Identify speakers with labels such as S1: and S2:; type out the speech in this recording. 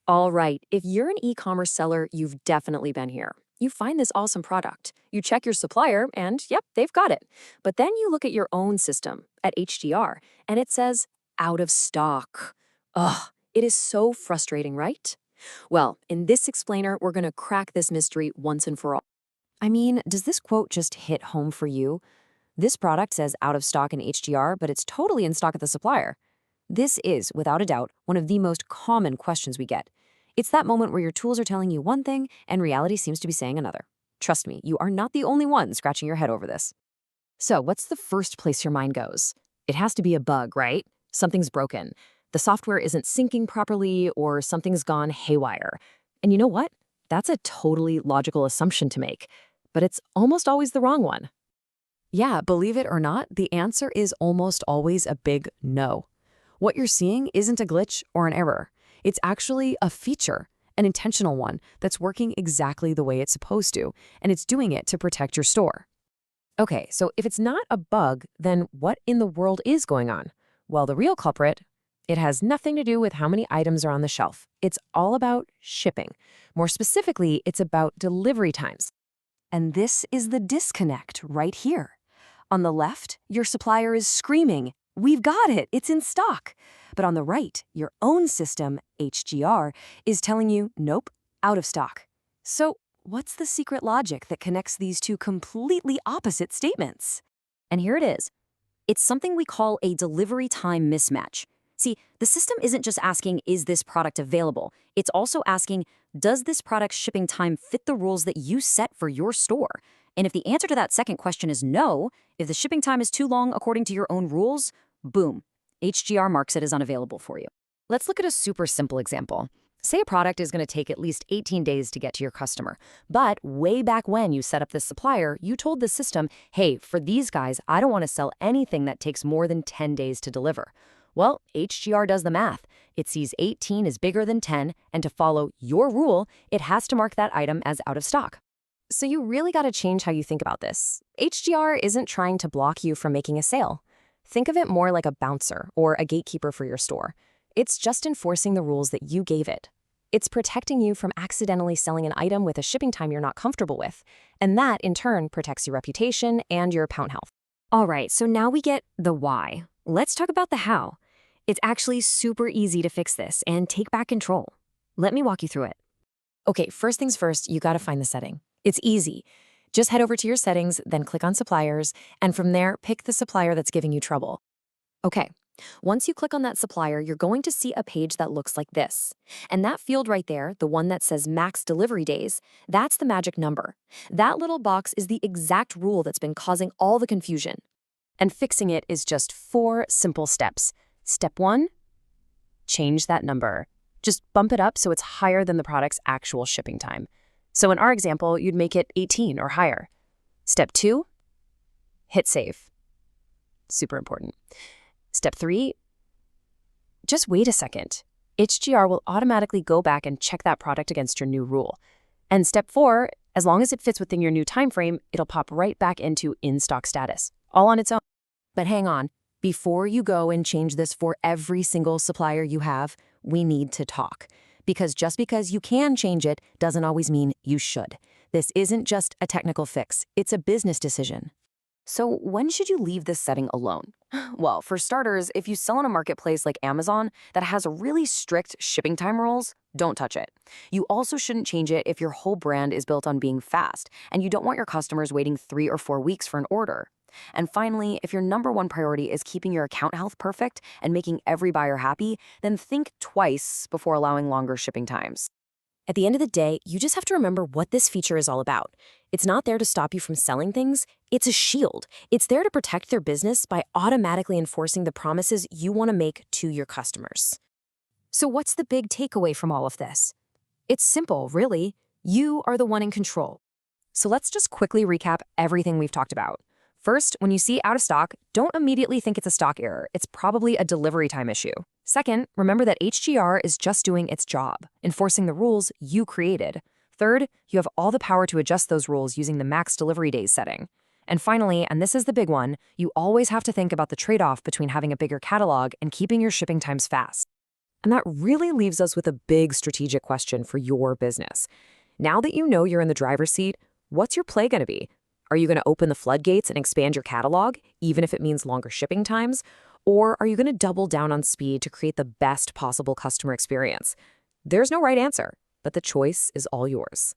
S1: All right, if you're an e-commerce seller, you've definitely been here. You find this awesome product. You check your supplier, and yep, they've got it. But then you look at your own system, at HGR, and it says, out of stock. Ugh, it is so frustrating, right? Well, in this explainer, we're going to crack this mystery once and for all. I mean, does this quote just hit home for you? This product says out of stock in HGR, but it's totally in stock at the supplier. This is, without a doubt, one of the most common questions we get. It's that moment where your tools are telling you one thing and reality seems to be saying another. Trust me, you are not the only one scratching your head over this. So, what's the first place your mind goes? It has to be a bug, right? Something's broken. The software isn't syncing properly or something's gone haywire. And you know what? That's a totally logical assumption to make, but it's almost always the wrong one. Yeah, believe it or not, the answer is almost always a big no. What you're seeing isn't a glitch or an error. It's actually a feature, an intentional one that's working exactly the way it's supposed to, and it's doing it to protect your store. Okay, so if it's not a bug, then what in the world is going on? Well, the real culprit, it has nothing to do with how many items are on the shelf. It's all about shipping. More specifically, it's about delivery times. And this is the disconnect right here. On the left, your supplier is screaming, "We've got it, it's in stock." But on the right, your own system, HGR, is telling you, "Nope, out of stock." So what's the secret logic that connects these two completely opposite statements? And here it is. It's something we call a delivery time mismatch. See, the system isn't just asking, is this product available? It's also asking, does this product's shipping time fit the rules that you set for your store? And if the answer to that second question is no, if the shipping time is too long according to your own rules, boom, HGR marks it as unavailable for you. Let's look at a super simple example. Say a product is going to take at least 18 days to get to your customer. But way back when you set up this supplier, you told the system, hey, for these guys, I don't want to sell anything that takes more than 10 days to deliver. Well, HGR does the math. It sees 18 is bigger than 10, and to follow your rule, it has to mark that item as out of stock. So you really got to change how you think about this. HGR isn't trying to block you from making a sale. Think of it more like a bouncer or a gatekeeper for your store. It's just enforcing the rules that you gave it. It's protecting you from accidentally selling an item with a shipping time you're not comfortable with, and that, in turn, protects your reputation and your account health. All right, so now we get the why. Let's talk about the how. It's actually super easy to fix this and take back control. Let me walk you through it. Okay, first things first, you got to find the setting. It's easy. Just head over to your settings, then click on suppliers, and from there, pick the supplier that's giving you trouble. Okay, once you click on that supplier, you're going to see a page that looks like this. And that field right there, the one that says max delivery days, that's the magic number. That little box is the exact rule that's been causing all the confusion. And fixing it is just 4 simple steps. Step 1, change that number. Just bump it up so it's higher than the product's actual shipping time. So in our example, you'd make it 18 or higher. Step 2, hit save. Super important. Step 3, just wait a second. HGR will automatically go back and check that product against your new rule. And step 4, as long as it fits within your new time frame, it'll pop right back into in-stock status, all on its own. But hang on, before you go and change this for every single supplier you have, we need to talk. Because just because you can change it doesn't always mean you should. This isn't just a technical fix, it's a business decision. So when should you leave this setting alone? Well, for starters, if you sell on a marketplace like Amazon that has really strict shipping time rules, don't touch it. You also shouldn't change it if your whole brand is built on being fast and you don't want your customers waiting 3 or 4 weeks for an order. And finally, if your number one priority is keeping your account health perfect and making every buyer happy, then think twice before allowing longer shipping times. At the end of the day, you just have to remember what this feature is all about. It's not there to stop you from selling things. It's a shield. It's there to protect their business by automatically enforcing the promises you want to make to your customers. So what's the big takeaway from all of this? It's simple, really. You are the one in control. So let's just quickly recap everything we've talked about. First, when you see out of stock, don't immediately think it's a stock error. It's probably a delivery time issue. Second, remember that HGR is just doing its job, enforcing the rules you created. Third, you have all the power to adjust those rules using the max delivery days setting. And finally, and this is the big one, you always have to think about the trade-off between having a bigger catalog and keeping your shipping times fast.
S2: And that really leaves us with a big strategic question for your business. Now that you know you're in the driver's seat, what's your play going to be? Are you going to open the floodgates and expand your catalog, even if it means longer shipping times? Or are you going to double down on speed to create the best possible customer experience? There's no right answer, but the choice is all yours.